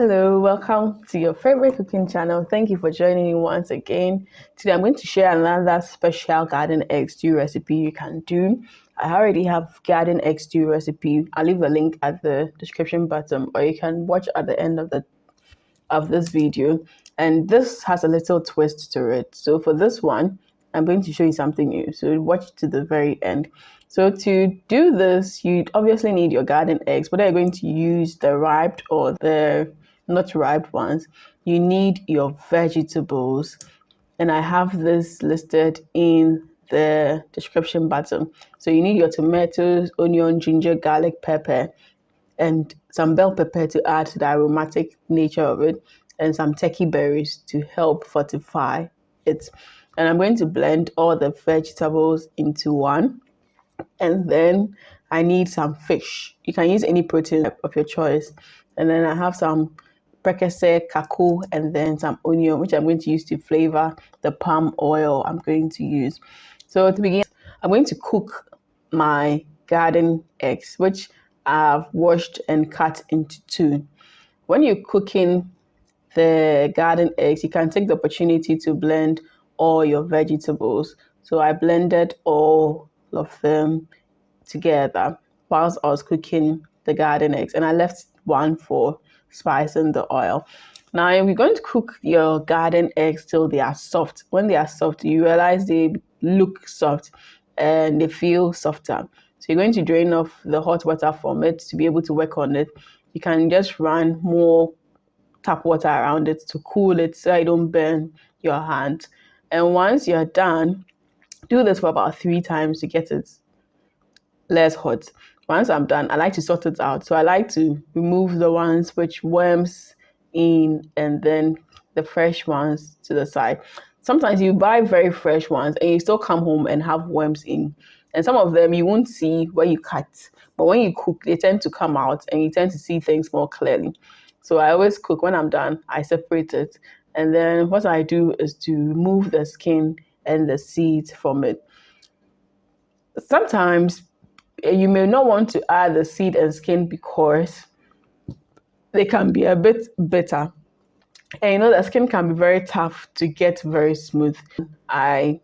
Hello, welcome to your favorite cooking channel. Thank you for joining me once again. Today I'm going to share another special garden egg stew recipe you can do. I already have garden egg stew recipe. I'll leave a link at the description bottom, or you can watch at the end of this video. And this has a little twist to it. So for this one, I'm going to show you something new. So watch to the very end. So to do this, you obviously need your garden eggs, whether you're going to use the ripe or the not ripe ones. You need your vegetables. And I have this listed in the description bottom. So you need your tomatoes, onion, ginger, garlic, pepper, and some bell pepper to add to the aromatic nature of it, and some turkey berries to help fortify it. And I'm going to blend all the vegetables into one. And then I need some fish. You can use any protein of your choice. And then I have some prekese, kako, and then some onion, which I'm going to use to flavor the palm oil I'm going to use. So to begin, I'm going to cook my garden eggs, which I've washed and cut into two. When you're cooking the garden eggs, you can take the opportunity to blend all your vegetables. So I blended all of them together whilst I was cooking the garden eggs, and I left one for spicing the oil. Now we're going to cook your garden eggs till they are soft. When they are soft, you realize they look soft and they feel softer. So you're going to drain off the hot water from it to be able to work on it. You can just run more tap water around it to cool it so you don't burn your hand. And once you're done, do this for about 3 times to get it less hot. Once I'm done, I like to sort it out. So I like to remove the ones which worms in and then the fresh ones to the side. Sometimes you buy very fresh ones and you still come home and have worms in. And some of them you won't see when you cut. But when you cook, they tend to come out and you tend to see things more clearly. So I always cook. When I'm done, I separate it. And then what I do is to remove the skin and the seeds from it. Sometimes you may not want to add the seed and skin because they can be a bit bitter. And the skin can be very tough to get very smooth. I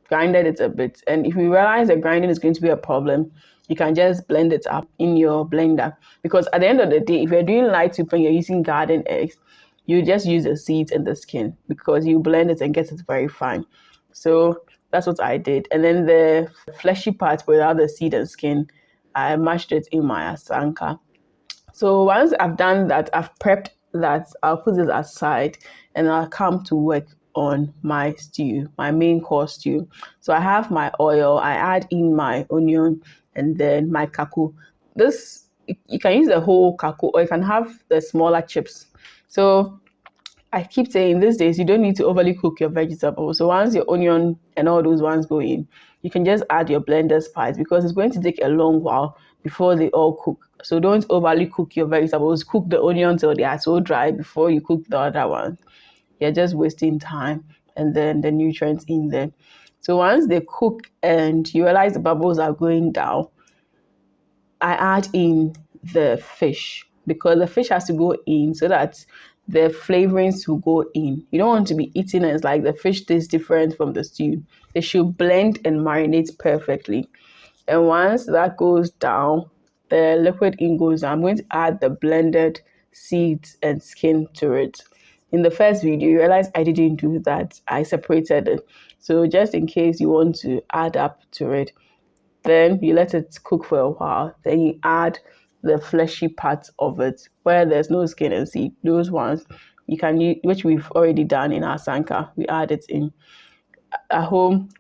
grinded it a bit. And if you realize that grinding is going to be a problem, you can just blend it up in your blender. Because at the end of the day, if you're doing light soup and you're using garden eggs, you just use the seeds and the skin because you blend it and get it very fine. So that's what I did. And then the fleshy part without the seed and skin, I mashed it in my asanka. So once I've done that, I've prepped that, I'll put this aside and I'll come to work on my stew, my main course stew. So I have my oil, I add in my onion and then my kako. This, you can use the whole kako or you can have the smaller chips. So I keep saying these days, you don't need to overly cook your vegetables. So once your onion and all those ones go in, you can just add your blended spice because it's going to take a long while before they all cook. So don't overly cook your vegetables. Cook the onion till they are so dry before you cook the other one. You're just wasting time and then the nutrients in there. So once they cook and you realize the bubbles are going down, I add in the fish because the fish has to go in so that the flavorings will go in. You don't want to be eating and it's like the fish tastes different from the stew. They should blend and marinate perfectly. And once that goes down, the liquid in goes down. I'm going to add the blended seeds and skin to it. In the first video, you realize I didn't do that. I separated it. So just in case you want to add up to it, then you let it cook for a while. Then you add the fleshy parts of it where there's no skin and seed. Those ones you can use, which we've already done in our sanka. We add it in. At home,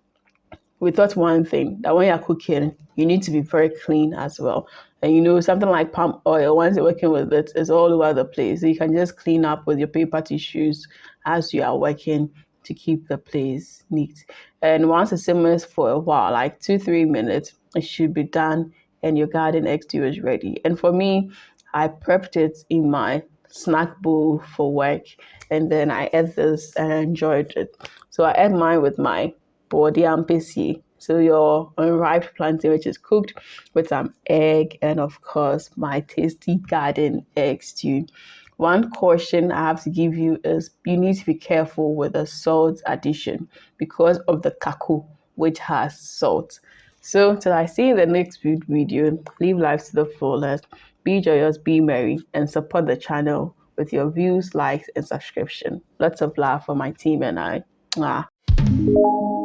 we thought one thing, that when you're cooking, you need to be very clean as well. And something like palm oil, once you're working with it, it's all over the place. So you can just clean up with your paper tissues as you are working to keep the place neat. And once it simmers for a while, like 2-3 minutes, it should be done and your garden egg stew is ready. And for me, I prepped it in my snack bowl for work, and then I ate this and I enjoyed it. So I ate mine with my body and PC. So your unripe plantain, which is cooked with some egg, and of course my tasty garden egg stew. One caution I have to give you is you need to be careful with the salt addition because of the Kako, which has salt. So till I see you in the next video, live life to the fullest, be joyous, be merry, and support the channel with your views, likes, and subscription. Lots of love for my team and I. Mwah.